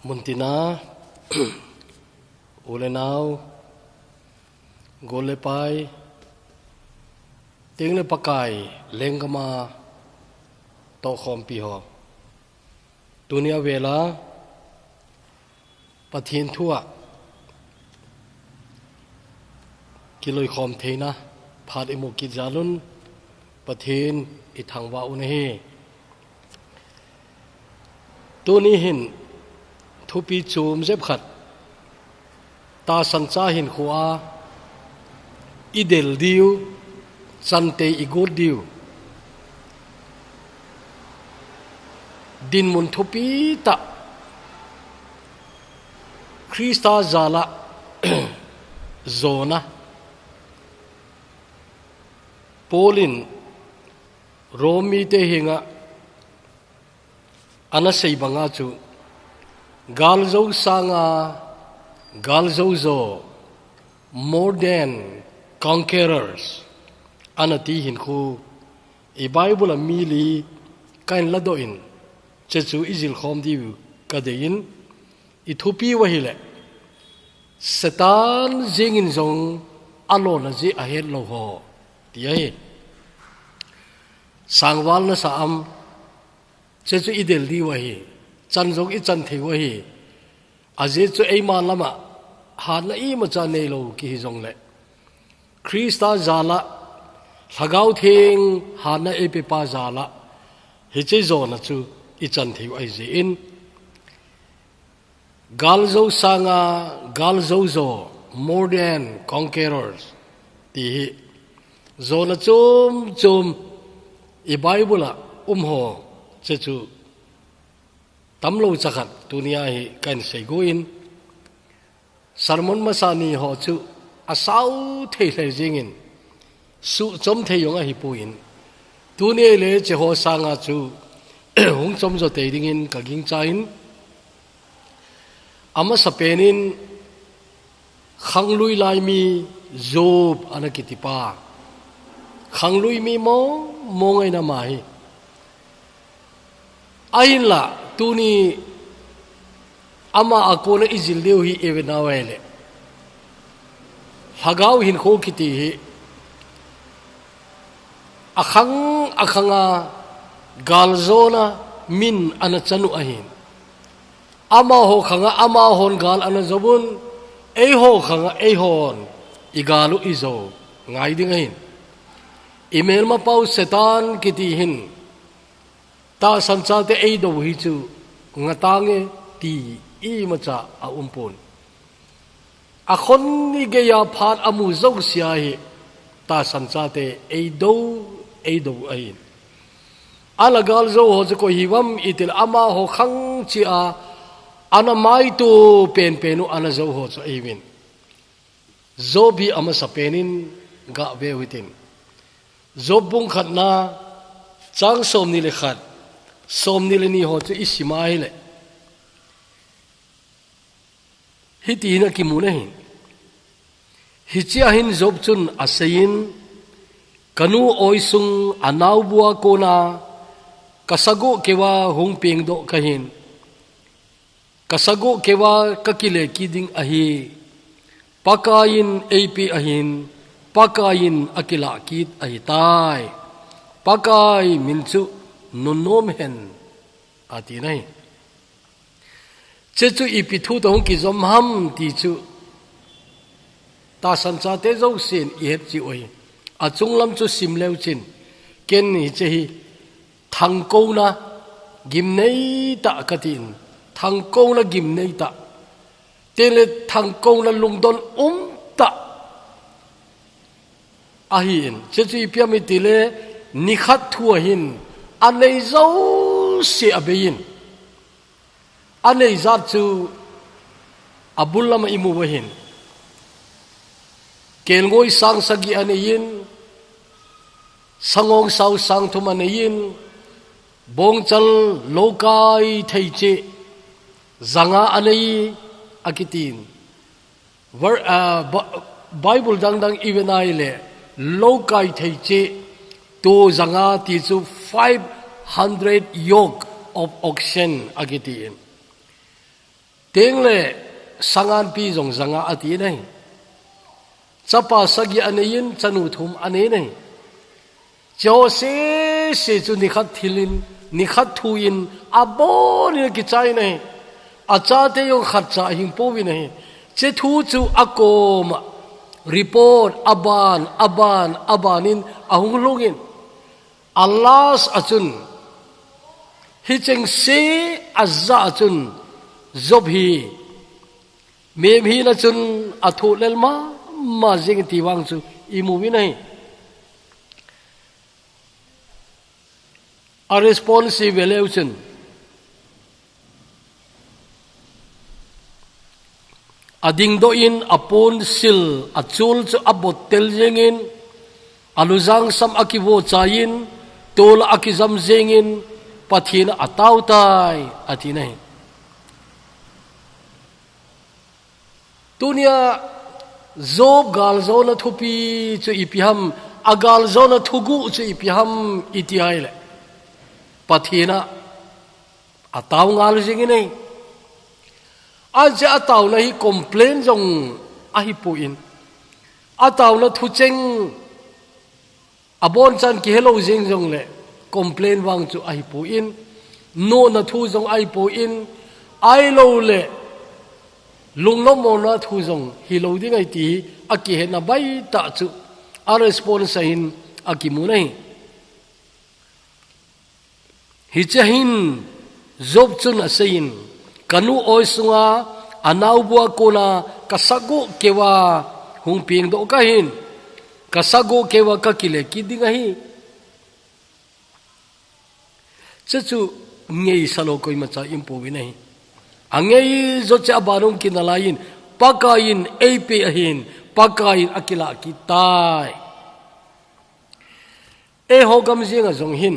Muntina Ulenau Golepai Tingle Pakai Lengama Tokhom Piho Dunia Vela Pathin Tua Kiloi Khom Thena Phat Emu Kijalun Pathin Ithangwa Unehi Tuni Hin Thupi Chum Zep Khat Ta Sancha Hin Khua Idel Diu Sante Igod Diu Din Mun Thupi Ta Krista Zala Zona Polin Romi Te Hinga Anasay Banga Chu Galzo Sanga Galzo Zo More than Conquerors Anati Hinku A Bible Amili Kain Ladoin Chechu Izil Khom Diu Kadein Ithupi Wahile Satan Zingin Zong Alona Zi Ahead Loho Tiahe Sangwal Na Saam Chechu Idel Di Wahi Chanzong I Chanthe Wahi Azechu Eiman Lama Hadla I Macha Nelo Ki Zong Le Krista Zala Hagau Thing Hana Epipa Zala Hiche Zona Chu I Chanthe Wahi In Galzo Sanga Galzo Zo More than Conquerors Tihi Zona Chum Chum I Bible Ho Chechu Tamlo Chakat Dunia Hi Kan Seguin Sarmon Masani Ho Chu Asau Te Jingin Su Chom Te Yonga Hipuin Dunia Le Jeho Sanga Chu Hung Chom Zo Te Dingin Kaging Chain Ama Sapenin Khanglui Lai Mi Zob Anakitipa Khanglui Mi Mo Ngay Na Mai Ayin la Tuni Ama Ako Na Izil Deo Hi Ewe Na Wele Hagaw Hin Ko Kiti Hi Akhanga Galzona Min Anachanu Ahin Ama Ho Khanga Ama Hon Gal Anazabun Ho Khanga Hon Igalu Izo Ngay Ding Ahin Email Mapau Setan Kiti Hin Ta Sancha Te Eido Hichu Ngatange Ti I Macha A Umpon Akhon Ni Gaya Phat Amu Zog Siahi Ta Sancha Te Eido Ahin Alagal Zo Hojako Hiwam Itil Ama Ho Khang Chia Ana Mai Tu Pen Penu Ana Zo Hojo Ewin Zobi Ama Sapenin Ga Ve Witin Zobung Khatna Chang Som Ni Le Khat Som Ni Le Ni Ho Chu Isimai Le Hiti Na Kimune Hin Hichia Hin Zob Chun Asayin Kanu Oisung Anau Bua Kona Kasago Kewa Hung Ping Do Kahin Kasago Kewa Kakile Kiding Ahi Pakayin AP Ahin Pakayin Akila Kit Ahitai Pakai Minchu Nunom Hen Atinai Chechu Ipitu Tong Kizom Ham Tichu Ta Sancha Te Zo Sin Ihep Chi Oi Achung Lam Chu Sim Leu Chin Ken Ni Chehi Thangko Na Gimnei Ta Katin Thangko Na Gimnei Ta Tele Thangko Na Lungdon Ta Ahin Chechu Ipiamitile Nikhat Thuahin Anei Zo Si Abeyin Anei Zat Chu Abulama Imu Wahin Kelngoi Sang Sagi Aneyin Sangong Sao Sang Thum Aneyin Bongchal Lokai Theiche Zanga Anei Akitin Bible Dang Ivenai Le Lokai Theiche To Zanga Tisu 500 yoke of oxen agitiin. tiếng lệ sangan pi dòng zanga ati này chapa sagi anein chanu thum ane này cho se chu ni khat thilin ni khat thuin abo ni ki chai này acha te yong khat cha hing po wi này che thu chu akom report abanin ahung login Allah achun hi cheng se azza achun job hi mem hi na chun athu lel ma jing ti wang chu I mu wi nei a responsive election ading do in apon sil achul chu abot tel jengin aluzang sam akiwo chain tol akizam jengin pathina ataw tai ati nei tunia zob gal zona thupi chu ipiham agal zona thugu chu ipiham itiai le pathina ataw ngal jengin nei anje ataw na hi complain jong a hi pu in ataw na thu cheng abon chan ki hello jing jong le complain wang chu a hi pu in no na thu jong ai pu in ai lo le lung no mo na thu jong hi lo ding ai ti a ki he na bai ta chu a response in a ki mu nei hi chahin job chun a sein kanu oi sunga anau bua kona kasago kewa hung ping do ka hin kasago kewa ka kile kidinga hi chu ngei salo koi macha impo wi nei angei zo cha barung kinalain pakain ap ahin pakain akila kitai e hogam jinga jong hin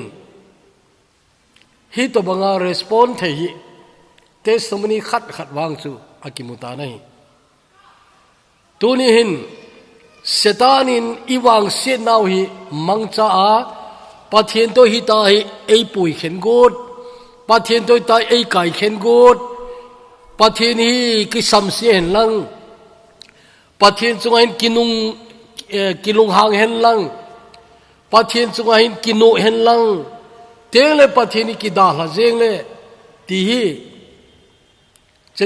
hi to banga respond the hi testimony khat wang chu akimuta nei tuni hin setanin iwang se naw hi mangcha a pathian to hi ta hi ei pui khen gut pathian to ta ei kai khen gut pathian hi ki sam se hen lang pathian chungain kilung hang hen lang pathian chungain kinu hen lang tengle pathian ki da la jeng le ti hi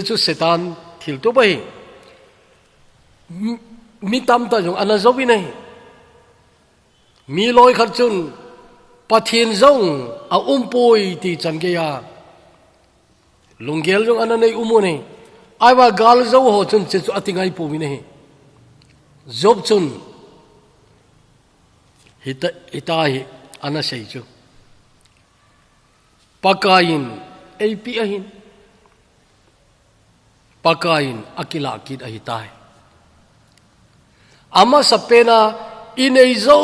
chu setan thil to bai mi tam ta jong ana zobi nei mi loi khat chun pathin zong a umpoi ti chan ge ya lunggel jong ana nei umu nei ai wa gal zo ho chun chu atingai pu mi nei job chun hita hi ana sei chu pakain ap ahin pakain akila kid ahitai ama sapena inei zo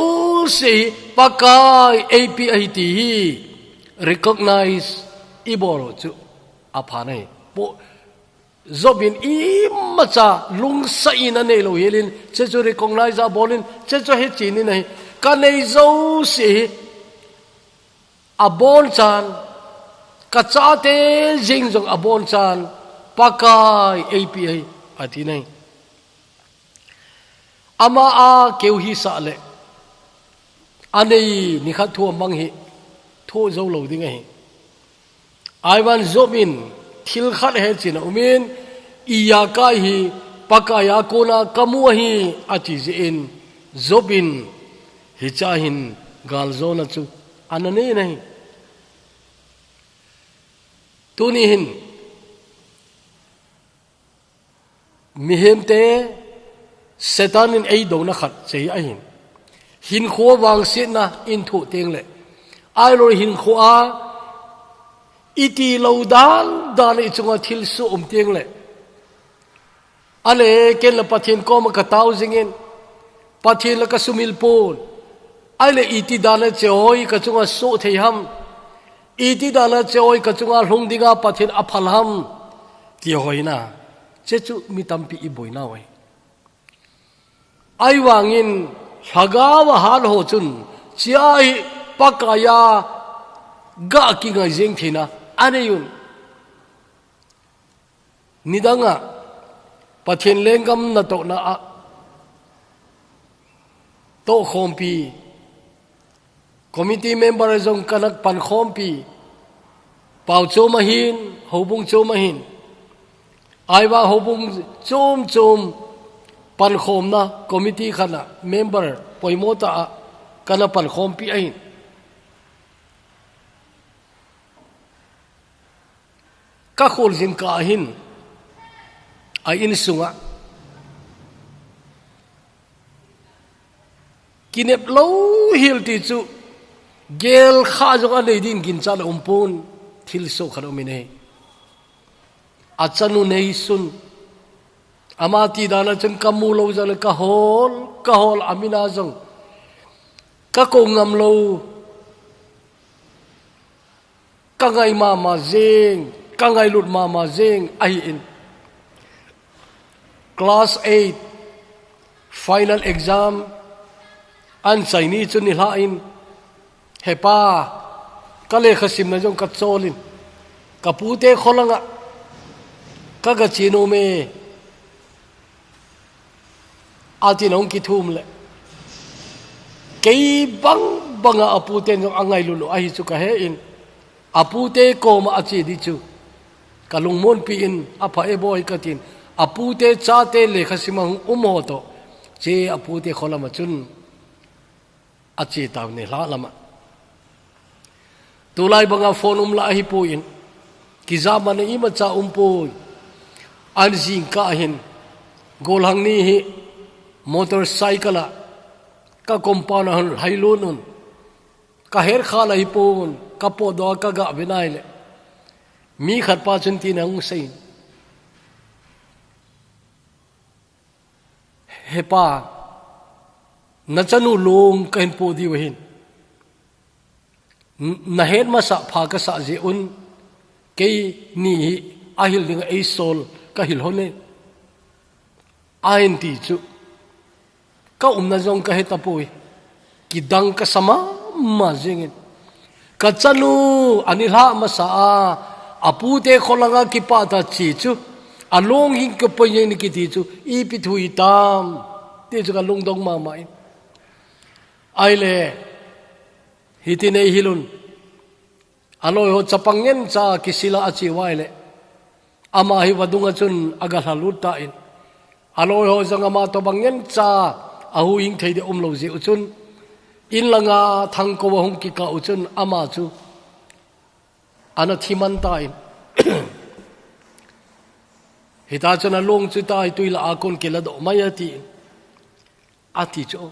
se pakai ap ahiti hi recognize iboro chu aphanai po zobin imacha lungsa ina nei lo helin chechu recognize a bolin chechu he chini nei kanei zo se abon chan kachate jingjong abon chan pakai API ati nei ama a keu hi sa le anei ni kha thu mang hi thu zo lo ding hi aiwan zomin thil khat he chin umin iya ka hi pakaya kona kamu hi ati je in zobin hi cha hin gal zona chu anane nei tuni hin mihem te setanin ei do na khat chei a hin kho wang se na in thu teng le ai lo hin kho a iti lo dan i chunga thil su teng le ale ken la pathin ko ma ka tau jingin pathin la ka sumil pon ai le iti dana choi ka chunga su thei ham iti dana choi ka chunga hlung dinga pathin aphal ham ti hoina chechu mi tampi I boina wai ai wangin hagawa hal ho chun chiai pakaya ga ki ngai jeng thina aneyun nidanga pathin lengam na to na a to khompi committee member jong kanak pan khompi pau cho mahin hobung cho mahin aiwa hobung chom pan khom na committee khana member poimota kana pan khompi ain ka khol jin ka hin a in sunga kinep lo hil ti chu gel kha jong a leidin gin chan umpun thil so khano mine achanu nei sun amati dana chen kamu lo jal ka hol amina jong ka ko ngam lo ka ngai ma jeng ka ngai lut ma jeng ai in class 8 final exam an saini chun ni la in hepa ka le khasim na jong ka cholin ka pute kholanga ka ga chino me atinong ki thum le kei banga apute jong angai lulu ai chu ka he in apute ko ma achi di chu kalung mon pi in apa e boy katin apute chate le khasimang umoto che apute kholama chun achi taw ne la lama tulai banga phone la hi puin ki zaman ne ima cha pu an jing ka hin gol hang ni hi motorcycle ka compound hal hailunun ka her khala hi pun ka po do ka ga binai le mi khat pa chun ti nang sei hepa na chanu long kain po di wahin na het ma sa pha ka sa je un ke ni ahil ding ei sol ka hil hone ain ti chu ka na jong ka heta pui ki dang ka sama ma jengin ka chanu anilha ma sa apu te kholanga ki pa ta chi chu along hing ka po yen ki ti chu i pi thui tam te chu ka lung dong ma mai ai le hitine hilun aloi ho chapangen cha kisila achi waile ama hi wadunga chun aga haluta in aloi ho janga ma to bangen cha ahu ing theide umlo je uchun in langa thang ko hong ki ka uchun ama chu ana thiman ta in hita chuna long chu tai tuila akon ke la do mayati ati cho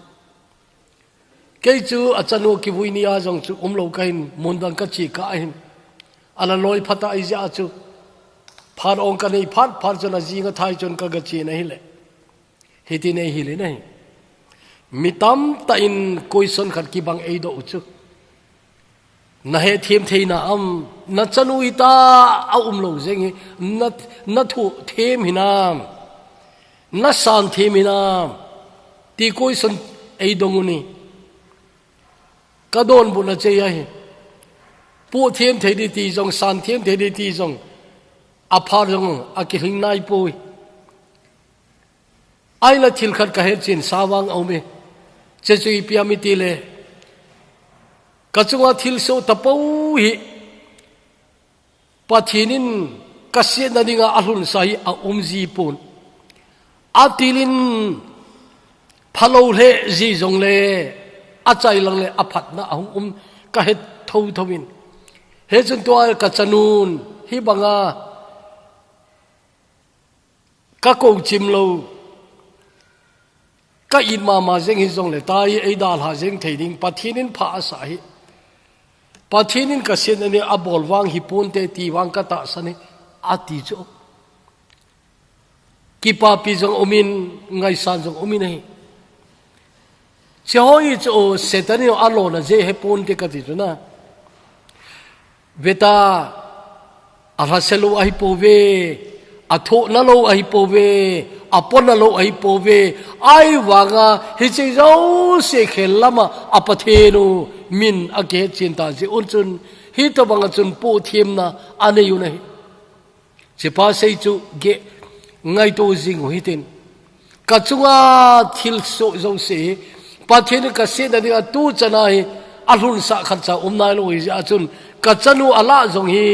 ke chu achanu ki buinia jong chu umlo kain mundang ka chi ka hin ala loi phata ai ja chu phar ong ka nei phar chuna jinga thai chon ka ga chi nei le hiti nei hi le nei mitam ta in question khat ki bang ei do chu na he thiam theina am na chanu ita a umlo jeng na thu them hinam na san them hinam ti question ei donguni ka don bu na che ya hi pu thiam thei di ti jong san thiam thei di ti jong a phar jong a ki hing nai pui ai la thil khat ka he chin sawang au me che chui piami ti le ka chunga thil so tapo hi pathinin kasia na dinga alun sai a umji pun atilin phalo le ji jong le achai lang le aphat na ahum ka het thowin he chun to ka chanun hi banga ka ko chim lo ka in ma jeng hi jong le tai ei dal ha jeng theiding pathinin pha sa hi pathinin ka sen ani abol wang hi pon te ti wang ka ta sani ati cho ki pa pi jong omin ngai san jong omin hi choi cho setani alo na je he pon te ka ti na beta ala selo ai po ve atho na lo ai po ve apon na lo ai po ve ai wanga hi che zo se khelama apathenu min age chinta je unchun hi to banga chun po thim na ane yu nei chỉ pa sei chu ge ngay tu jing hi tin ka chunga thil so zo se pathin ka se da dinga tu chana hi alhun sa khan cha umnai lo hi a chun ka chanu ala zong hi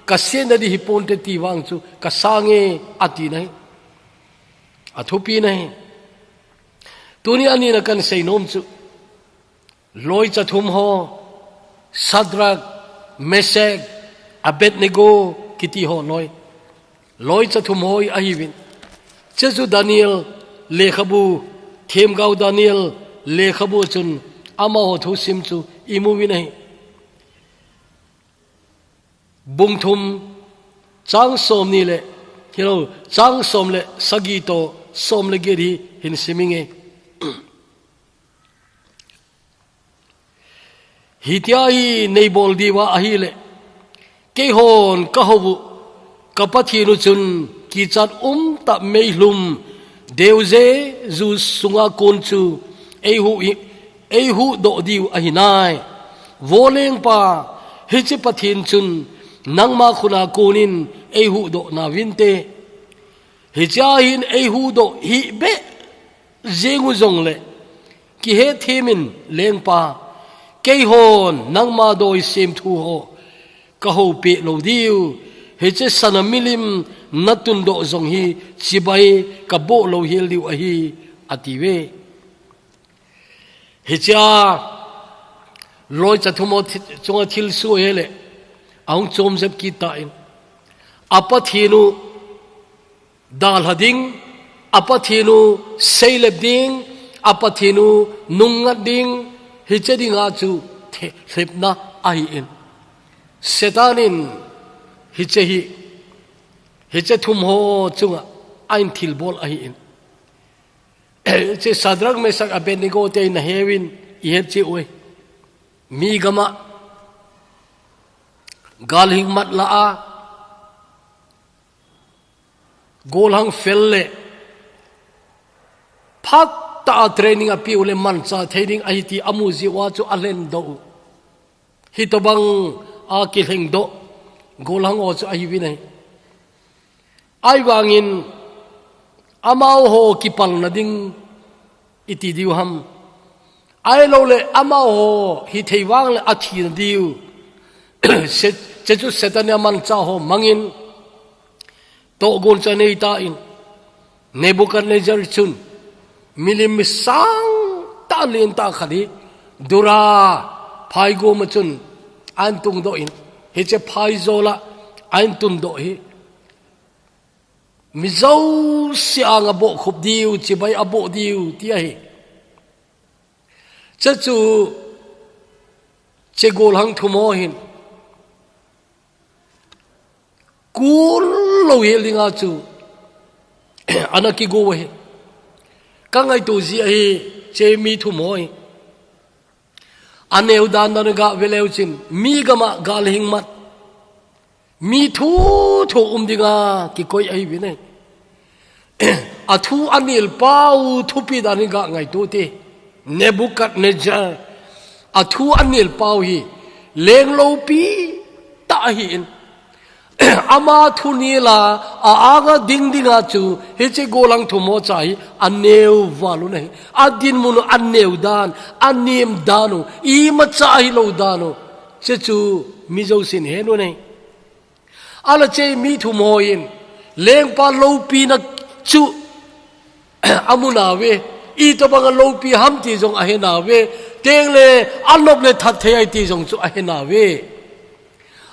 ka se na di hi pon te ti wang chu ka sange ati nai athupi nai tuni ani na kan sei nom chu loi cha thum ho Sadrak Meshach Abednego kiti ho loi cha thum hoi a hi win chechu Daniel le khabu them gau Daniel le khabu chun ama ho thu sim chu imu wi nai bung thum chang som ni le hilo chang som le sagi to som le geri hin siminge hitia hi nei bol diwa a hi le ke hon ka hobu ka pathi nu chun ki chat ta mei hlum deuze zu sunga kon chu ehu do diu a hi nai voleng pa hi chi pathin chun nangma khuna konin ehu do na vinte hi cha hin ehu do hi be zengu zong le ki he themin leng pa ke hon nangma doi sem thu ho ka ho pe lo diu he che sanamilim natun do zong hi chibai ka bo lo hil diu a hi atiwe he cha loi cha thumo chunga thil su hele aung chom zep ki ta in apathinu dal hading apathinu seilep ding apathinu nungat ding hi che dinga chu thepna ai in setanin hi che thum ho chunga ain thil bol ai in che Sadrak Meshach Abednego te na hewin i het che oi mi gama gal hing mat la a gol hang felle phak ta training a piule man cha thading ai ti amu ji wa chu alen do hi to bang a ki heng do gol hang o chu ai wi nei ai wangin amao ho ki pal na ding iti diu ham ai lo le amao ho hi thei wang le a thi na diu se chu setania man cha ho mangin to gol cha nei ta in Nebuchadnezzar chun milim sang ta len ta khali dura phai go ma chun an tung do in he che phai zola an tung do hi mi zo siang abo khup diu chi bai abo diu ti hi cha chu che gol hang thumo hin kul lo helinga chu anaki go we ka ngai tu ji hi che mi thumoi aneu dan dan ga veleu chin mi gama gal hing mat mi thu dinga ki koi ai bi ne a thu anil pau thu pi dan ga ngai tu te Nebuchadnezzar a thu anil pau hi leng lo pi ta hi in ama thu ni la a aga ding dinga chu he che golang thumo chai aneu walu nei adin munu aneu dan anim danu I ma chai lo danu che chu mi zo sin he no nei ala che mi thumo in leng pa lo pi na chu amuna we I to bang lo pi ham ti jong a he na we teng le anop le that the ai ti jong chu a he na we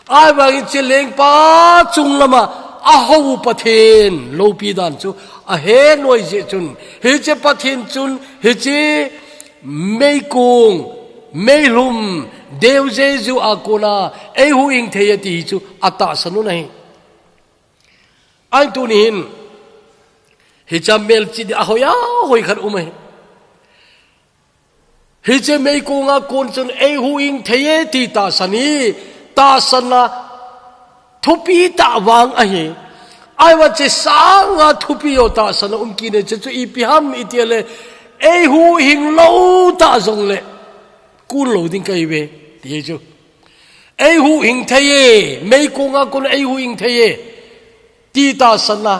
ai bang che leng pa chung lama a ho pathen lo pi dan chu a he noi je chun he che pathen chun he che mei kung mei lum deu jesu akona ei hu ing the ti chu ata sanu nahi ai tu ni hin he cha mel chi a hoya hoi khat umai he che mei kung a kon chun ei hu ing the ti ta sani ta sana thupi ta wang a he ai wa che sanga thupi o ta sana ki ne che chu I pi ham I tiele ei hu hing lo ta zong le kun lo ding kai we ti chu ei hu hing thaye mei ko nga kun ei hu hing thaye ti ta san na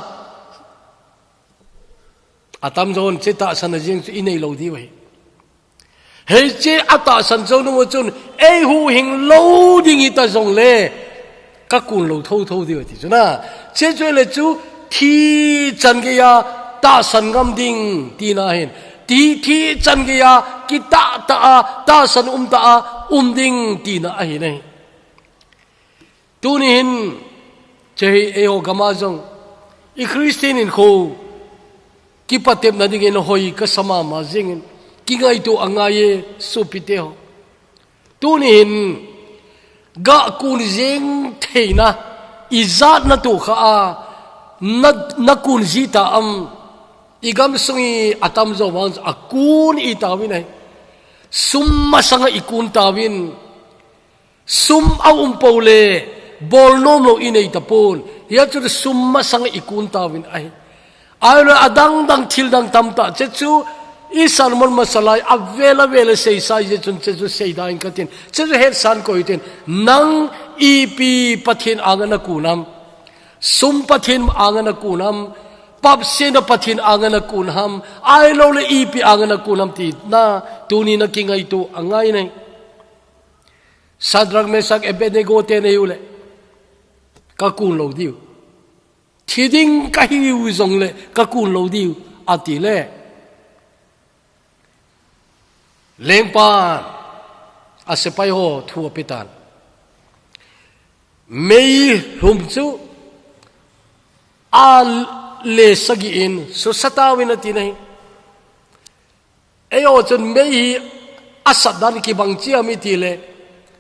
atam zon che ta san jing chu inei lo di wei he che ata san zo no chun ei hu hing lo ding i ta zong le ka kun lo thâu thâu di ti chu na che choi le chu thi chan ge ya ta san ngam ding ti na hin ti thi chan ge ya ki ta san ta ding ti na a hi nei tu ni hin che e o gama zong i christian in kho ki patem na ding en hoi ka sama ma jing ki ngai tu angai su pite ho tu ni hin ga kun jing theina izat na tu kha a na kun ji ta am igam sungi atam zo wang akun i tawin ai summa sanga ikun tawin sum au pole bol nom lo inei tapon ya chu summa sanga ikun tawin ai ayro adang dang thil dang tamta che chu i salmon masalai avela sei sai je chun che chu sei dain katin che chu het san ko iten nang pi pathin angana kunam sum pathin angana kunam pap sena pathin angana kunham ai lo le pi angana kunam ti na tuni na kingai tu angai nei Sadrak Mesak Abednego te ne ule ka kun lo diu thiding ka hiu zong le ka kun lo diu ati le lengpan asepai ho thu pitan mei hum chu al le sagi in so satawin ati nei ayo chun mei asadan ki bang chi ami ti le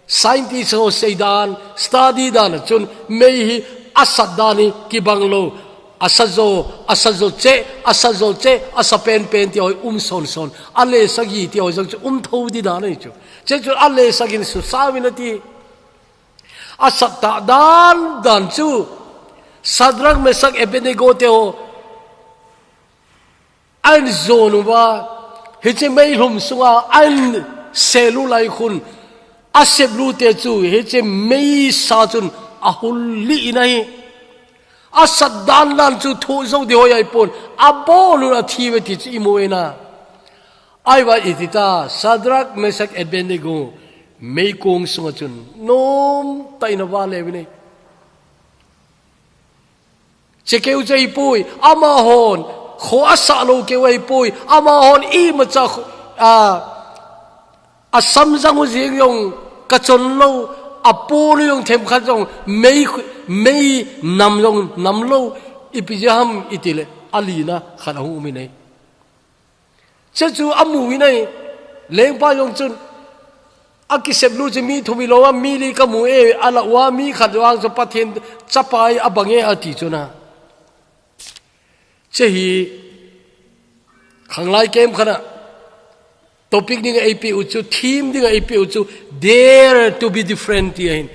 scientist ho seidan study dan chun mei asadani ki banglo asazo che asapen ti oi son ale sagi ti oi jong tho di da nei chu che chu ale sagin su sawin ati asata dan chu Sadrak Mesak Abednego te ho an zonu wa hiche mei hum sunga an selu lai khun aseblu te chu hiche mei sa chun ahul li nai asadan lan chu thu zo de hoyai pon abolu na thiwe ti chi moena aiwa itita Sadrak Mesak Abednego mei kong sunga chun nom taina wa le ni chekeu chei pui ama hon kho asa lo ke wei pui ama hon I ma cha a samjang jing yong ka chon lo apu yong them kha jong mei nam lo ipijam itile alina khana hu mi nei che chu amu wi nei leng pa yong chun akisep lu che mi thumi lo wa mi li ka mu e ala wa mi khat wang so pathen chapai abange ati chuna che hi khanglai kem khana topic ding ap uchu theme ding ap uchu dare to be different ti hin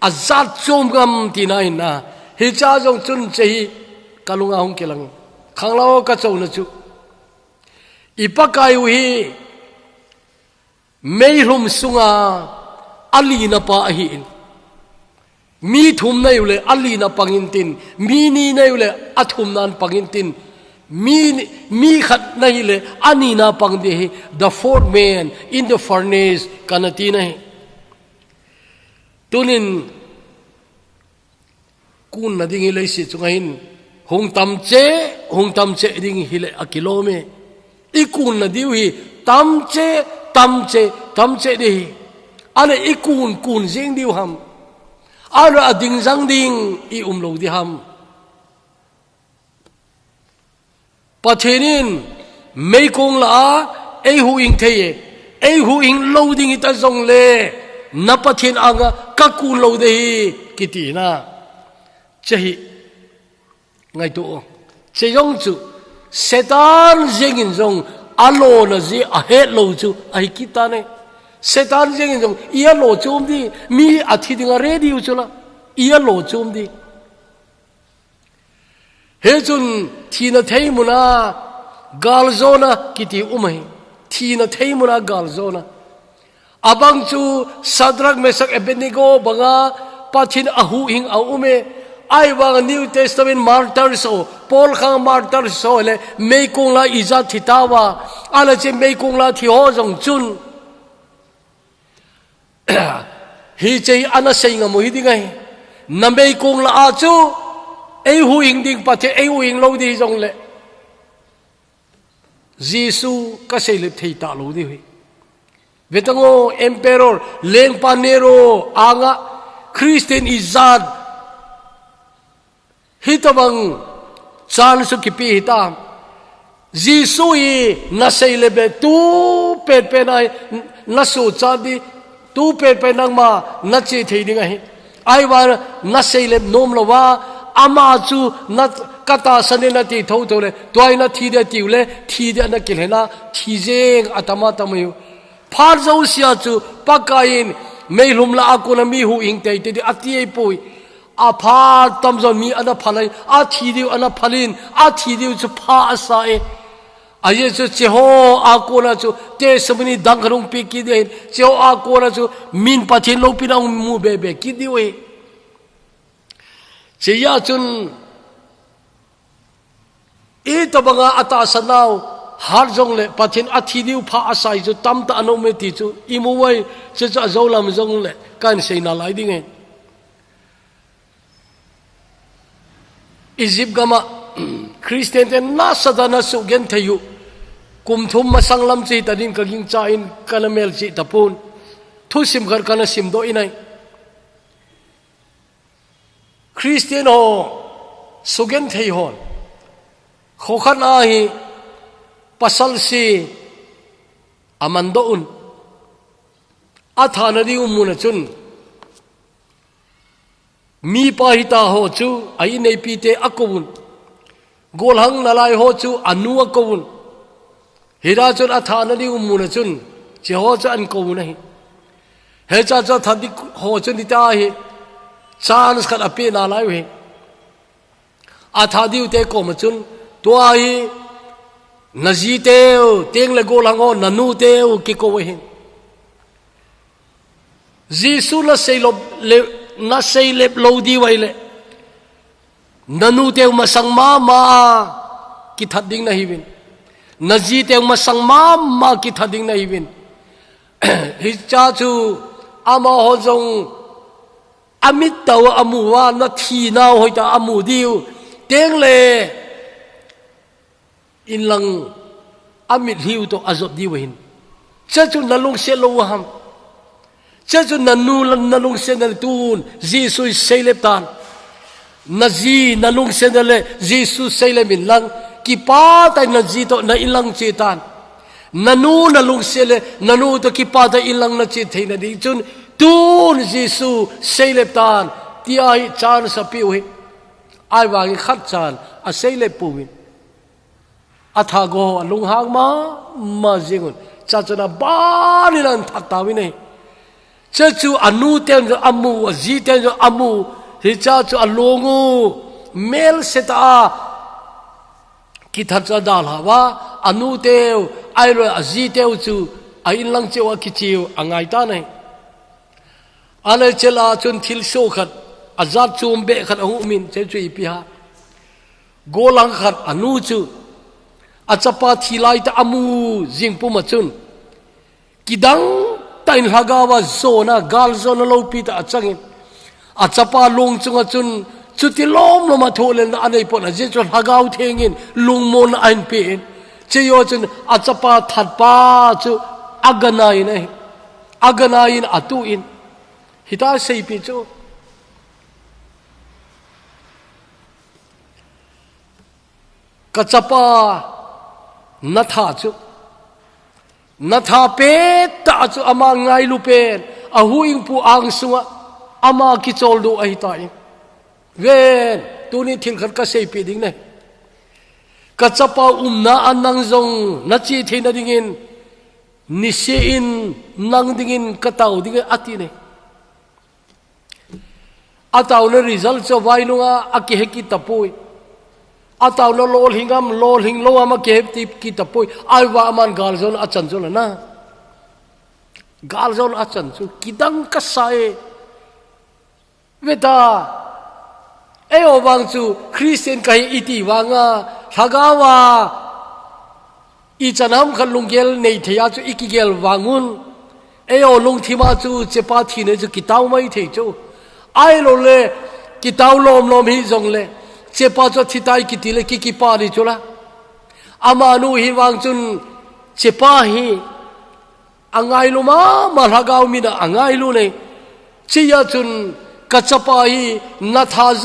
azat chom gam ti na hin na hi cha jong chun che hi kalunga hong kelang khanglaw ka chau na chu ipakai hi meilum sunga ali na pa hi mi thum na yule ali na pangin tin mi ni na yule athum nan pangin tin mi khat nahi le ani na pang de the fourth man in the furnace kanati nahi tunin kun na ding le si chungain hung tam che ding hile akilome ikun na diu hi tam che de ale ikun jing diu ham ala ading jang ding I lo di ham pathenin mei kong la ei hu ing theye ei hu ing loading ita zong le na pathen anga ka ku lo de kiti na chehi ngai to che yong chu setan jengin zong alo na ji a he lo chu ai kita ne setan jengin zong ia lo chum di mi athi dinga ready u chula ia lo chum di hejun thina theimuna galzona kiti umai thina theimuna galzona abang chu Sadrak Mesak Abednego banga pathin ahu hing au ume ai wang New Testament martyrs so Paul khang martyrs so le mei kung la iza thitawa ala che mei kung la thi ho jong chun hi chei ana sei nga mo hi dingai na mei kung la a chu ei hu ing ding pa the ei hu ing lo di jong le Giêsu ka sei le thei ta lo di hui vetango emperor leng panero anga Christian izad hitabang chan su kipi hitam Giêsu i na sei le be tu pe nai na su cha di tu pe nang ma na chi thei ding ai ai wa na sei le nom lo wa ama chu na kata sane na ti tho le toy na thi de ti le thi de na kil hena thi jeng atama tamayu phar zo sia chu pakain mei lum la akuna mi hu ing te te ati ei pui a phar tam zon mi ana phalai a thi diu ana phalin a thi diu chu pha asa e a ye chu che ho akuna chu te sabni dang rong pi ki de che ho akuna chu min pathin lo pi nang mu be ki diu e che ya chun e tabanga ata sanau har jong le pathin athi diu pha asai chu tam ta anu me ti chu imu wai che cha zo lam jong le kan sei na lai ding e Egypt gama Christian ten na sadana su gen thayu kum thum ma sanglam chi tanin ka ging cha in kanamel chi tapun thu sim gar kana sim do inai Christian ho sugen thei hon khokhan a hi pasal si amando un athana di umuna chun mi pa hita ho chu ai nei pi te akobun gol hang nalai ho chu anu akobun hira chun athana di umuna chun che ho cha an ko nahi he cha cha thadi ho chun ta hi chance khat ape na lai we athadi te ko ma chun to ai nazi teo teng le gol hang ho nanu teo ki ko we Giêsu la sei lo le na sei le lo di wai le nanu teo masang ma ki thading na hiwin nazi teo masang ma ki thading na hiwin hi cha chu ama ho jong amit taw amuwa na thi na hoi ta amu diu teng le in lang amit hiu to azot di wahin cha chu nalung se lo ham cha chu nalung se na tun Giêsu sei le tan nazi nalung se na le Giêsu sei le min lang ki pa ta nazi to na ilang che tan nanu nalung se le nanu to ki pa ta ilang na che thei na di chun tun Giêsu sei le tan ti ai chan sa pi wi ai wa ki khat chan a sei le pu win atha go lung hang ma jingun cha chana ba ni lan thak ta wi nei cha chu anu ten jo amu ji ten jo amu hi cha chu alongu mel seta ki thar cha dal hawa anu teu ai ro ji teu chu ai lang chewa ki chiu angai ta nei ale chela chun thil so khat azat chum be khat hu min che chui pi ha golang khat anu chu achapa thilai ta amu jingpu ma chun kidang tain hagawa zona gal zona lo pi ta achangin achapa long chunga chun chuti lom loma tholen anei pon a je chon hagaw thengin lungmon ain pe che yo chun achapa thatpa chu aganai nei aganain atu in hita sei pi chu kachapa natha chu natha pe ta chu ama ngai lu pen a huing pu ang sunga ama ki chol do ai ta in ven tu ni thil khat ka sei pi ding ne kachapa na anang zong na chi theina dingin ni se in nang dingin katau ding ati ne ataw na result cho vailunga akiheki tapoi ataw no lol hingam lol hing lo ama ke tip ki tapoi ai wa man galzon achan zon na galzon achan chu kidang ka sai veta เอโอวังจูคริสเตียนไกอิติวังาทากาวาอีจันทำขันลุงเกลในเทียจูอีกิเกลวังุนเอโอลุงที่มาจูเจ็บปาทีเนจูกิตาวไม่เทจูไอโลเลกิตาวลมฮิจงเลเจ็บปาจูทิตายกิติเลกิปาริจูละอามานูฮิวังจุนเจ็บปาฮีอังไงลูมาทากาวมีนะอังไงลูเนี่ยเชียจุนกัจจปาฮีนัทาโ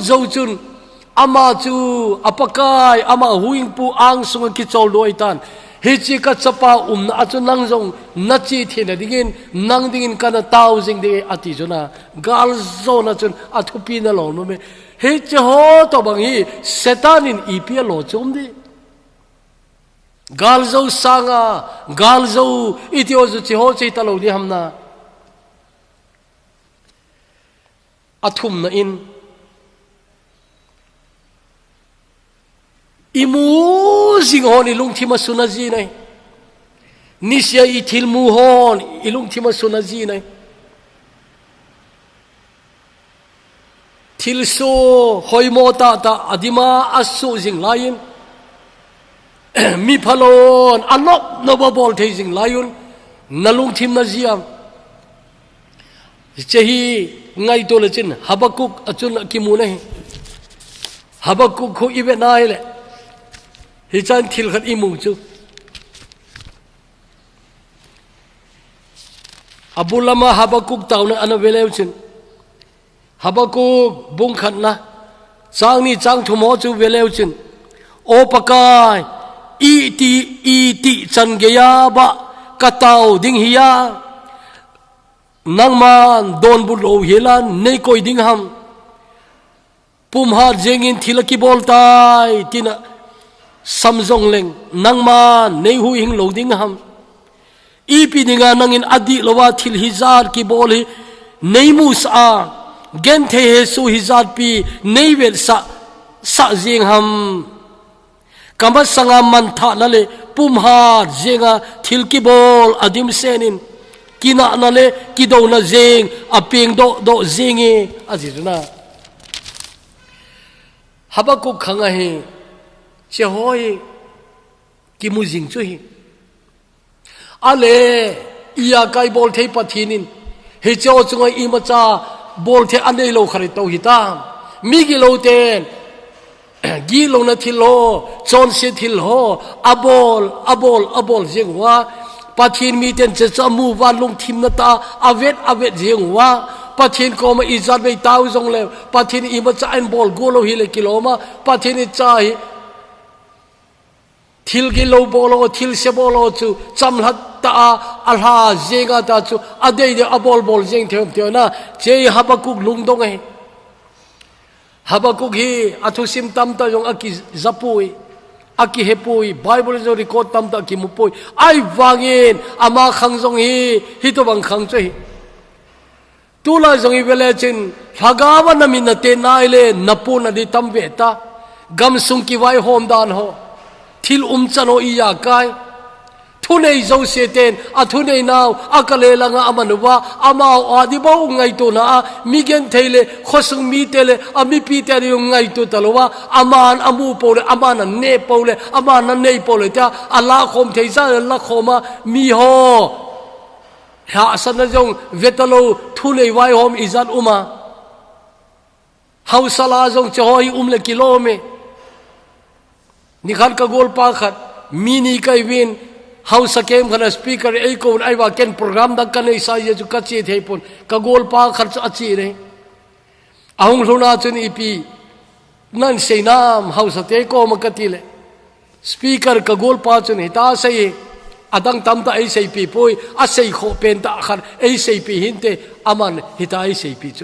จจุนอามาจูอปกายอามาหุยงปูอังสุงกิจโจลอยตันเฮจิกัจจปานะอาจุนังจงนัจีเทนดิ่งนังดิ่งกันตาวจิงเดอติจุนะกาลโซนะจุนอัทุปีนหลงนุเมเฮจิโฮตบังฮีเซตานินอีพีโลจุมดีกาลโซสังกาลโซอิติโอจุจิโฮจิตาโลดีฮัมนาอัทุมนะอินอิมูสิงฮอนอิลุงที่มาสุนัจีไนนิสยาอิทิลมูฮอนอิลุงที่มาสุนัจีไนทิลโซฮอยโมตาตาอดิมาอัสสุจิงลายินมีพลอนอันนบนบอบอลเทจิงลายุนนลุงทิมนาจีมเจฮีไงตัวละจินฮับกุกอจุนกิมูเนฮับกุกคุอีเวนายเลยฮิจันทิลขัดอิมูจูอับดุลลามาฮับกุกตาวนะอันเวเลวจินฮับกุกบุงขัดนะจางนี่จางทุมอจูเวเลวจินโอปกายอีติจันเกียบะกะตาวดิงฮิยานังมันโดนบุโรเฮลันในคอยดิ้งฮัมปุ่มหาเจงินทิลกิบอลตายตินะซัมซงเลงนังมันในหูหิงโลดิ้งฮัมอีปีนิงานังอินอดีลวาทิลฮิซาร์กิบอลในมูสอาเกนเทเฮซูฮิซาร์ปีในเวลสะเจงฮัมกำมัดสังามันทานั่นเลยปุ่มหาเจงาทิลกิบอลอดิมเซนินกินานั่นเลยกิโดนาเจงอเปียงโดเจงเออาจิตนะฮับกุกขังไงเจ้าหอยกิมุจิงจุยอะไรอียาไกบอลเทปทีนินเฮเจ้าจงไออิมาจาบอลเทอันเดโลขริตโตหิตามมีกิโลเตนกีโลนาทิโลจอนเซทิโลอบอลเจงว่าปะทินมีเต็นจะจมูวันลงทิมนาตาอเวทเจียงว่าปะทินก็มาอิจารไปตาวจงเลวปะทินอิมาจ่ายบอลกูโลฮิเลกิโลมาปะทินจ่ายทิลกิโลบอลทิลเซบอลจูจำหัดตาอัลฮาเจงาตาจูอเดียอบอลเจงเทียมนะเจฮับกุกลุงดงไงฮับกุกฮีอัตุสิมตัมตายงอากิจับปุยอากิเฮปุยไบเบิลจะรีคอร์ดตัมตากิมุปุยไอวางเงินอามาขังจงฮีตัวบังขังใจตุลาจงฮีเวลจินฮักาวันนามินเตนายเลนับปูนดีตัมเวตากัมสุงกิไวโฮมดานโฮทิลจันโออียากายทุนไอโจเซเตนอาทุนไอนาวอากาเลลังอามันวะอามาอาดิบ่าวไงตัวน่ะมีเกนเทเลขอสุงมีเทเลอามีปีเตเลไงตัวตลอวะอามันอามูโปเลอามันเนโปเลอามันเนโปเลแต่อัลลาห์คมเทซ่าอัลลาห์คมมีโฮฮะสันจงเวทโลทุนไอไวโฮมอิจันอุมาเฮาสลาจงจะหอยเลกิโลเมนี่ขันกะโกลปาขัดมีนี่ไกวินเฮาสเกมขันสปีกเกอร์ไอโกนไอว่าเกนโปรแกรมดักกันไอสายจุกัดเจียเทปนกะโกลปาขัดจะจีเลยอาหงลุนาจุนอีปีนั่นเสนามเฮาสเตโกมกัติเลสปีกเกอร์กะโกลปาจุนหิตาเสยอดังตัมตาไอเสยปีปุยอาเสยโคเป็นตาขันไอเสยปีหินเตอามันหิตาไอเสยปีโจ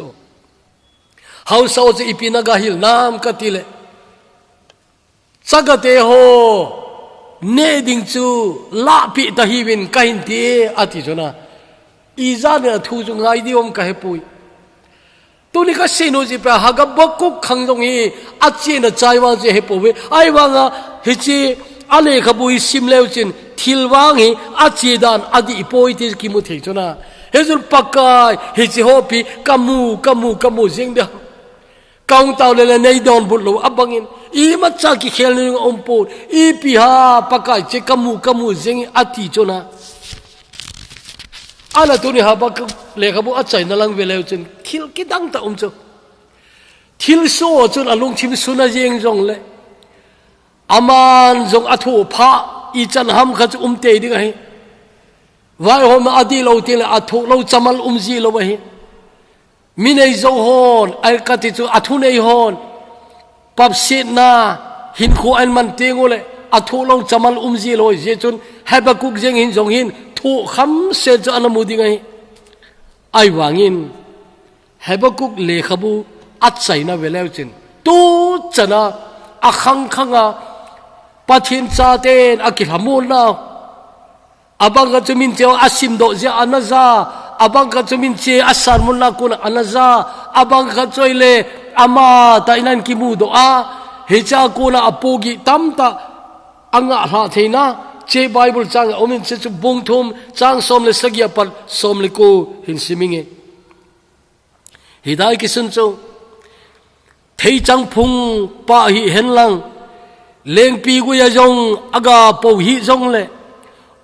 เฮาสาวจะอีปีนักหิลนามกัติเลสักเตโฮเนดิงจูลาปิตาฮีวินกัยนเตอติจนะอีจานเนี่ยทูจุงไงดิอมกะเฮปุยตัวนี้ก็เซโนจิปะฮักบักกุกขังจงฮีอาเจนใจวางเจเฮปุยไอวางะเฮจิอาเลขบุยซิมเลวจินทิลวางฮีอาเจดานอดีปุยติกิมุเทจนะเฮจุลปักกายเฮจิโฮปีกัมมูเจงเด kaung tao le nei don but lo abangin I matcha ki khel ni ompo I piha pakai che kamu zeng ati chona ana tu ni habak le khabu achai na lang veleu chen thil ki dang ta cho thil so chun alung thim suna jeng jong le aman jong athu pha I chan ham kha chu te ding hi vai hom adi lo ti le athu lo chamal ji lo hi minei zo hon ai ka ti chu athu nei hon pap sit na hin khu an man te ngole athu lo chamal ji lo je chun habakuk jeng hin jong hin thu kham se cha anamudi ngai ai wangin habakuk le khabu achai na veleu chin tu chana akhang khanga pathin cha ten akilhamul na abang ka chumin cheo asim do je anaza abang ka chumin che asar mun na kun anaza abang ka choile ama ta inan ki mu do a hecha kuna apogi tamta anga ha theina che bible chang omin che chu bung thum chang som le sagya par som le ko hin siminge hidai ki sun chu thei chang phung pa hi hen lang leng pi gu ya jong aga po hi jong le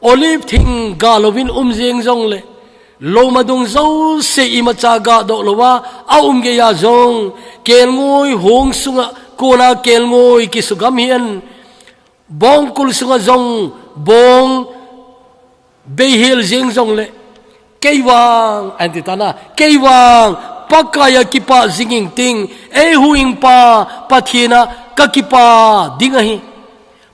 olive thing galovin jeng jong le lo madung zo se imacha ga do lowa ge ya jong kel ngoi hong sunga kona kel ngoi ki sugam hian bong kul sunga jong bong behil jeng jong le keiwang antitana keiwang pakaya kipa zinging ting huing pa pathina kakipa dingahi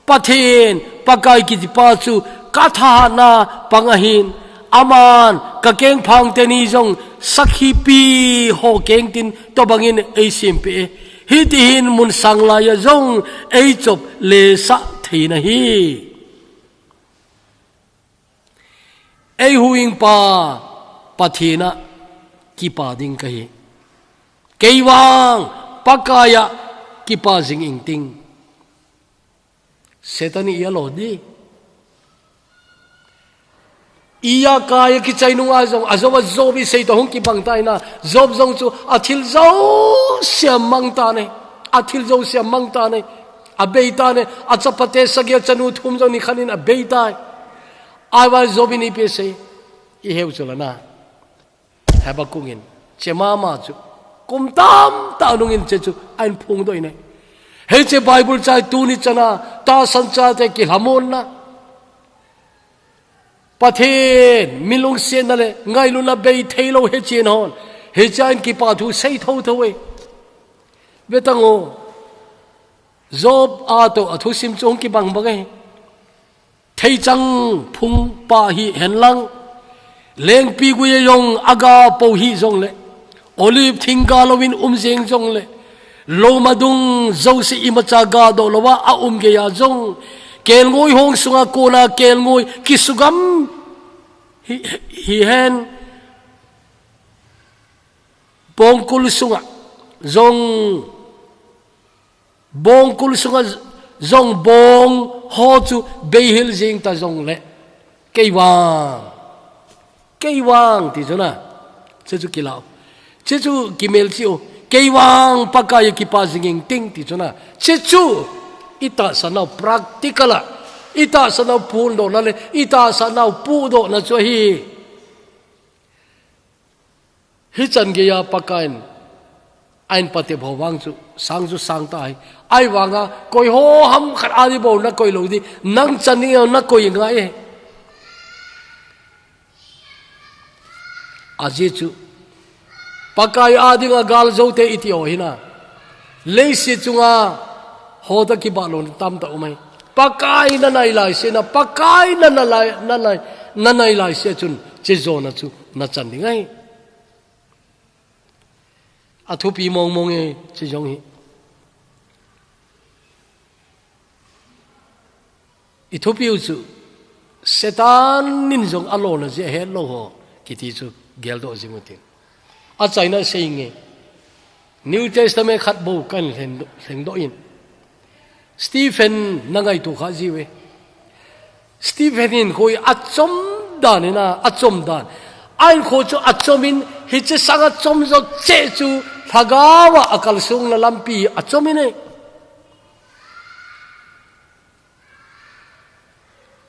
pathin pakai ki pa chu katha na pangahin aman kakeng phang teni jong sakhi pi ho keng tin to bangin simpe hitin mun sangla ya jong chop le sa theina hi huing pa pathina kipa ding kahi keiwang pakaya kipa jing ting setani ya lo di iya kaya ki chainu azong azoba zobi sei to hong ki bangtai na zob jong chu athil zo siam mangta ne athil zo siam mangta ne abeita ne achapate sagya chanu thum zo ni khanin abeita awa zobi ni pe sei I heu chulana habakungin chemama chu kumtam ta nungin che chu ain phung doi ne he che bible chai tu ni chana ta sancha te ki hamon na pathen milung sen na le ngai lu na bei thailo he chen hon he chan ki pa thu sei tho tho we betango job a to athu sim chong ki bang bagai thei chang phung pa hi hen lang leng pi gu ye yong aga po hi jong le olive thinga lovin jeng jong le lo madung zo si imacha ga do lowa a ge ya jong kel ngoi hong sunga kona kel ngoi kisugam hi hen bongkul sunga jong bongkul sunga jong bong ho chu behil jing ta jong le keiwang ti chona chechu kilao chechu kimel chiu keiwang pakaya kipa jing ting ti chona chechu ita sanau practicala ita sanau pun do na le ita sanau pu do na cho hi chan ge ya pakain ain pate bhawang chu sang ta ai wanga koi ho ham khat ali bo na koi lo di nang chani na koi ngai aji chu pakai adinga gal zote itio hina leisi chunga hoda ki balon tam ta umai pakai na nai lai se na pakai na nai lai se chun che zona chu na chan dingai athu pi mong e che jong hi Ethiopia chu setan nin jong alona je he lo ho kiti chu gel do jimutin a China saying New Testament khat bo kan hleng do in Stephen nangai tu kha jiwe Stephen in koi achom dan na achom dan ai kho chu achomin hi che sanga chom zo che chu thagawa akal sung na lampi achomine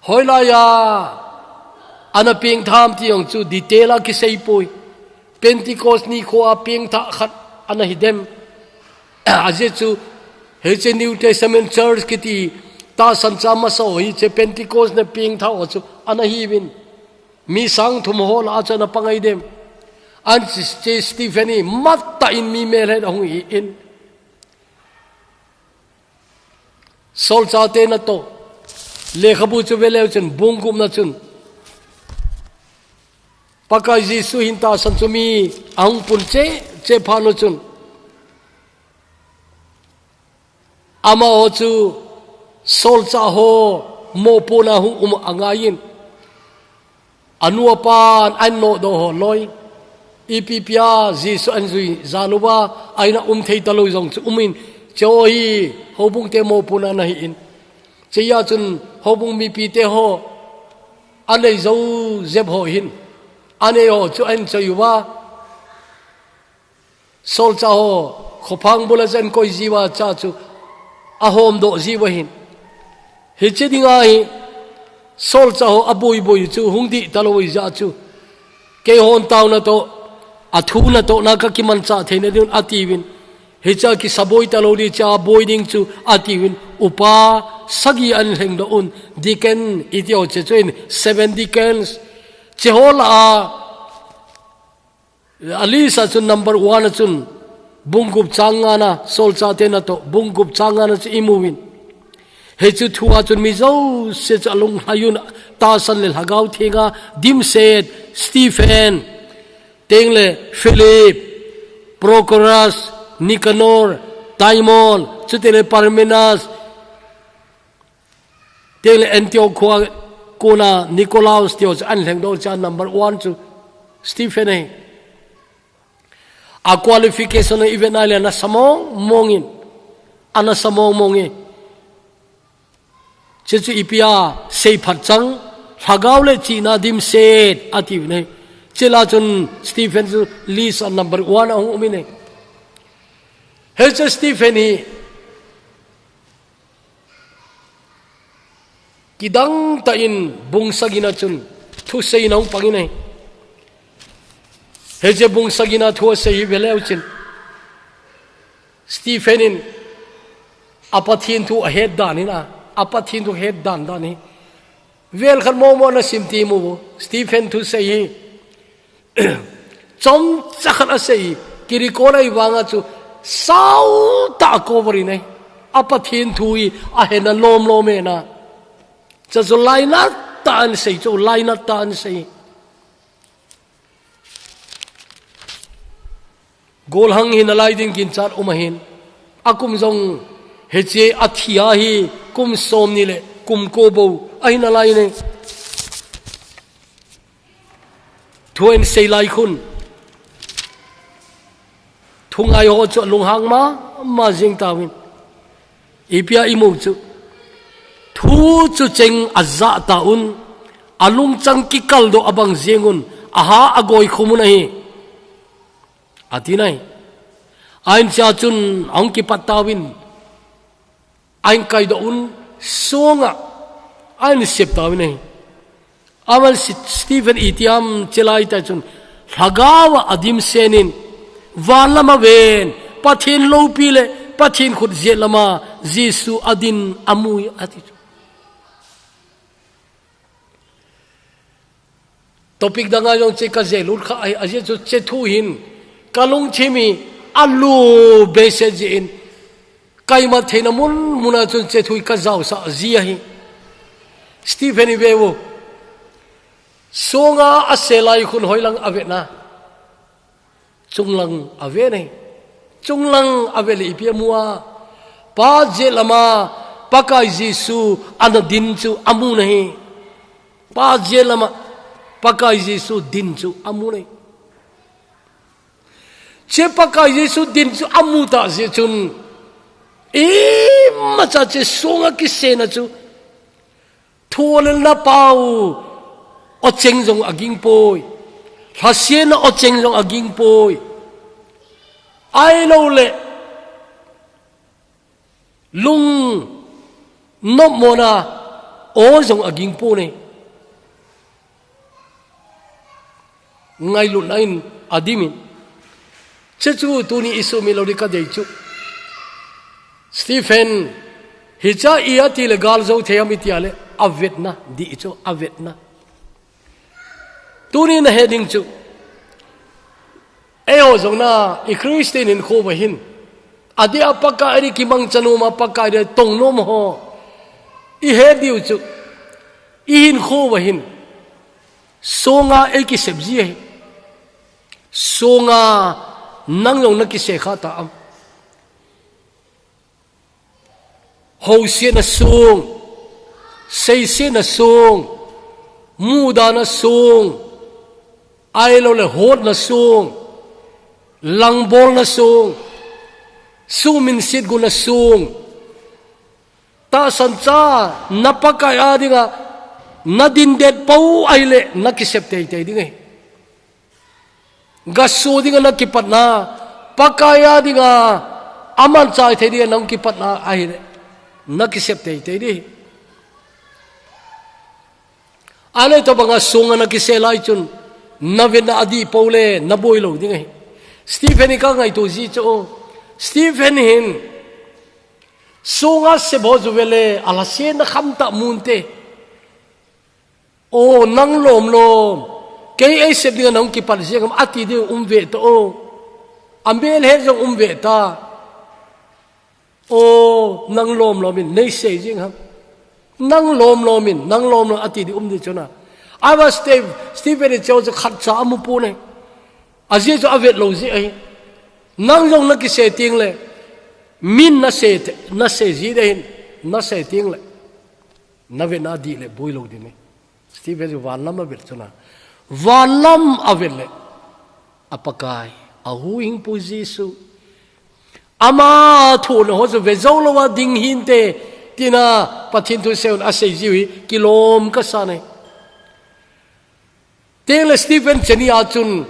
hoila ya ana ping tham ti ong chu detaila ki sei poi Pentecost ni kho a ping tha khat ana hidem aje chu he che New Testament church ki ti ta san cha ma so hi che Pentecost na ping tha o chu ana hi win mi sang thum hol a cha na pangai dem an che Stephanie matta in mi mel he hong hi in sol cha te na to le khabu chu velew chen bungkum na chun pakai Jesu hinta san chumi ang pun che phano chun ama ho chu sol cha ho mo puna hu angayin anuapan an no do ho loi ipipia Jesu anzui zaluwa aina thei taloi jong chu umin choi hobung te mo puna na hi in cheya chun hobung mi pi te ho anei zo zeb ho hin anei ho chu an choiwa sol cha ho khopang bula zen koi jiwa cha chu ahom do jiwa hin he che dinga hi sol cha ho aboi boi chu hungdi taloi ja chu ke hon taw na to athu na to na ka kiman cha theina din atiwin he cha ki saboi talori cha boiding chu atiwin upa sagi an heng do un diken itio che chuin 7 deacons chehola alisa chun number 1 chun bungup changana sol cha te na to bungup changana chu imuwin he chu thua chun mi zo se chalung hayun ta san le hagau thega dim set Stephen tengle Philip Prochorus Nicanor Timon chutele Parmenas tengle Antiochus kona Nicolaus tios an leng do cha number 1 chu Stephen he a qualification even ale na samong mongin ana samong mongi chechu ipia sei phat chang thagaw le china dim set ati ne chela chun Stephen chu list number 1 ang umine he chu Stephen hi kidang ta in bungsagina chun thu sei nong pangine he je bungsagina thu sei veleu chin Stephen in apathin thu head danina apathin thu head dan dani vel khan mo na simti mu Stephen thu sei chom chakhan a sei kiri konai wanga chu sau ta cover ne apathin thui a hena lom lome na cha zo laina tan sei chu laina tan sei gol hang hin alai ding kin chat umahin akum jong heche athia hi kum som ni le kum ko bo aina lai ne thuen sei lai khun thungai ho chu lung hang ma jing tawin ipia imu chu thu chu cheng azza taun alung chang ki kal do abang zengun aha agoi khumuna hi atinai ain cha chun ang ki patawin ain kai do un songa ain sep tawin hi amal Stephen itiam chelai ta chun hagawa adim senin walama ven pathin lo pile pathin khut zelama Jesu adin amui ati topic danga jong che ka zelur kha ai aje chu che thu hin kalung chimi alu message in kaima thena muna chun che thui ka jaw sa zia hi Stephen ibewo songa aselai khun hoilang avena chunglang ave nei chunglang aveli ipia muwa pa je lama pakai Jesu ana din chu amu nei pa je lama pakai Jesu din chu amu nei che pakai Jesu din chu amu ta je chun macha che songa ki sena chu thol na pau o cheng jong aging poi hasien o cheng jong aging poi ai lâu lệ lung nộp mồ na ô dòng ở kinh po này ngay lúc này adimin chứ chú tu ni isu mi lâu đi cả đấy chú Stephen hicha ia ti le gal zo the ami ti ale avet na di chú avet na tu ni na heading chú eo zong na I Christian in kho bahin adi apaka ari kimang chanu ma paka de tong nom ho I headiu chú I hin kho bahin songa e ki sabji hai songa nang long na ki se kha ta am ho se na sung sei se na sung mu da na sung ai lo le hot na sung lang bol na sung su min sit gu na sung ta san cha napakai adinga nadin det pau ai le nakisep te te dingai gasu dinga nakipat na pakaya dinga aman chai the dinga nang kipat na ai le nakisep te te di ale to banga sunga nakiselai chun navena adi paule naboi lo dingai Stephen ka ngai to ji cho Stephen hin sunga se bozu vele ala se na khamta munte o nang lom lom ke ai se dinga nang ki par je kam ati de umve to o ambel he jong umve ta o nang lom lomin nei se jing ham nang lom lomin nang lom lo ati de umde chona I was Stephen it chose khat cha amu pu ne aje jo avet lo ji ai nang jong na ki se ting le min na se ji de na se ting le na ve na di le boi lo di ne Stephen jo van lam avet chona van lam avet le apakai a huing pu Jesu ama thu no ho zo ve zo lo wa ding hin te tina pathin tu seun a se ji kilom ka sa ne Tele Stephen cheni achun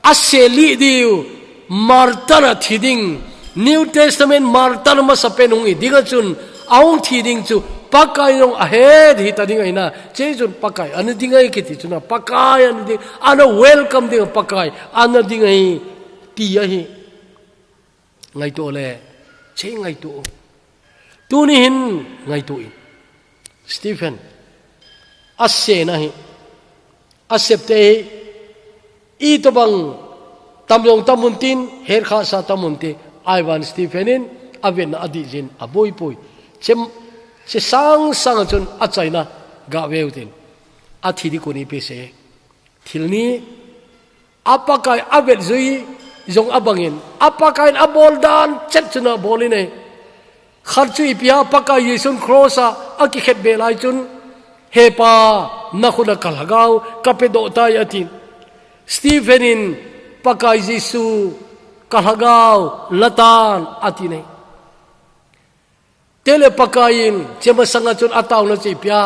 aseli diu martana thiding New Testament martana ma sapenung idinga chun aung thiding chu pakai nong ahead hi tading aina che chun pakai an dingai kiti chuna pakai an ding ana welcome ding pakai an dingai ti a hi ngai to le che ngai to tu ni hin ngai to Stephen asse na hi accepte I to bang tamlong tamuntin her kha sa tamunte Ivan Stephenin aven adijin aboi poi chem se sang sang chun achaina ga weutin athidi koni pese thilni apakai avet zui jong abangin apakai abol dan chet chuna boline kharchui pia apakai yesun crossa akikhet belai chun hepa nakhuna kalhagau kapedo tai atin Stephenin pakai Jesu kalhagau latan atine tele pakain chema sanga chun ataw na chipya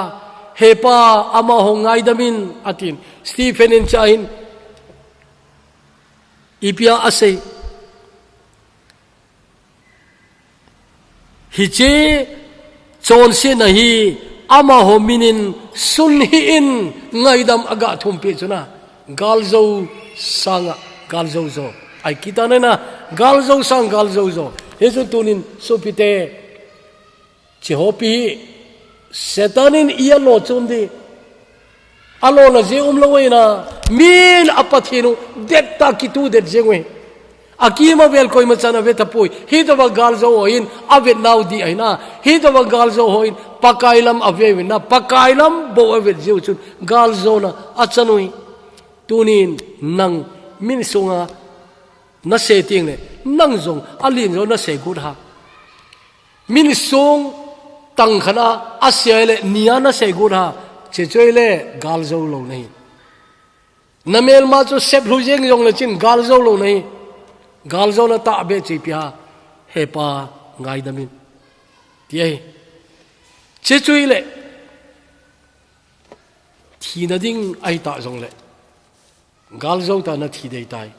hepa ama hongai damin atin Stephenin chain ipya ase hiche chonse nahi ama hominin sunhiin ngaidam aga thumpi chuna galzo sanga galzo zo ai kitane na galzo sang galzo zo hesu tunin sopite chihopi setanin ia lo chundi alo na je umloina min apathinu detta kitu det jengwe akima vel koi machana veta poi hi to galzo hoin avet now di aina hi to galzo hoin pakailam ave na pakailam bo ave jiu chun galzo na achanui tunin nang min sunga na setting le nang zong alin zo na se good ha min sung tang khana asyele nia na se good ha che choile galzo lo nei namel ma cho sep lujeng yong le chin galzo lo nei galzo na ta be chi pya hepa ngai damin tie che choile thi na ding ai ta zong le galzo ta na thi dei tai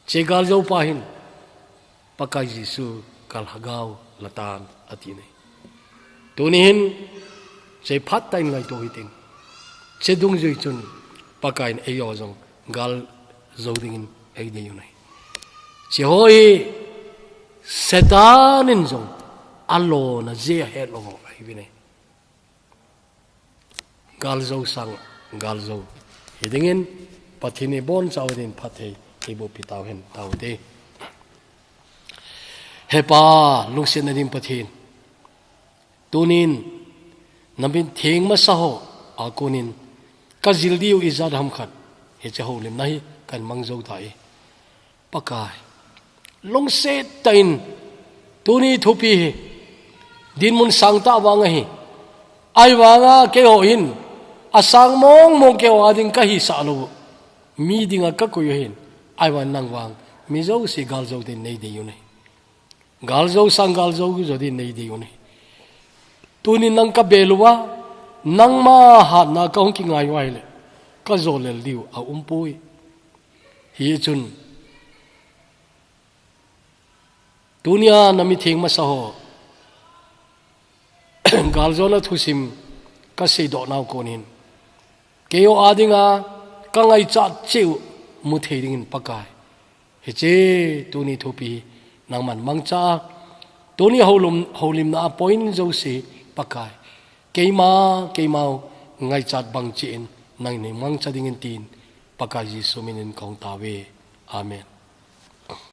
che galzo pa hin pakai Yesu kal hagau latan atine tunin sei phat tain lai to hiting chedung joi chun pakai ayo jong gal zodingin ai de yunai chi hoi setanin jong allo na je het lo ai bine gal zo sang gal zo hidingin pathini bon chawdin phathei ibo pitaw hen tawde hepa lungsen adim pathin tunin namin theng ma saho akunin ka jildiu izad ham khat he che holim nahi kan mangzo thai pakai lungse tain tuni thupi din mun sangta wanga hi ai wanga ke ho hin asang mong mong ke wading ka hi sa lo mi dinga ka ko hin ai wan nang wang mi zo si gal zo din nei de yune gal zo sang gal zo zo din nei de yune tunin nang ka belwa nang ma ha na ka hong ki ngai wai le ka zo le liu a umpui hi chun dunia nami thing ma sa ho gal zo na thusim ka sei do naw konin keo adinga ka ngai cha cheu mu theiring pakai he che tuni thupi nangman mangcha tuni holim na point zo se pakai keimau ngai chat bang chen nang ni mangcha dingin tin pakai ji suminin kong tawe amen.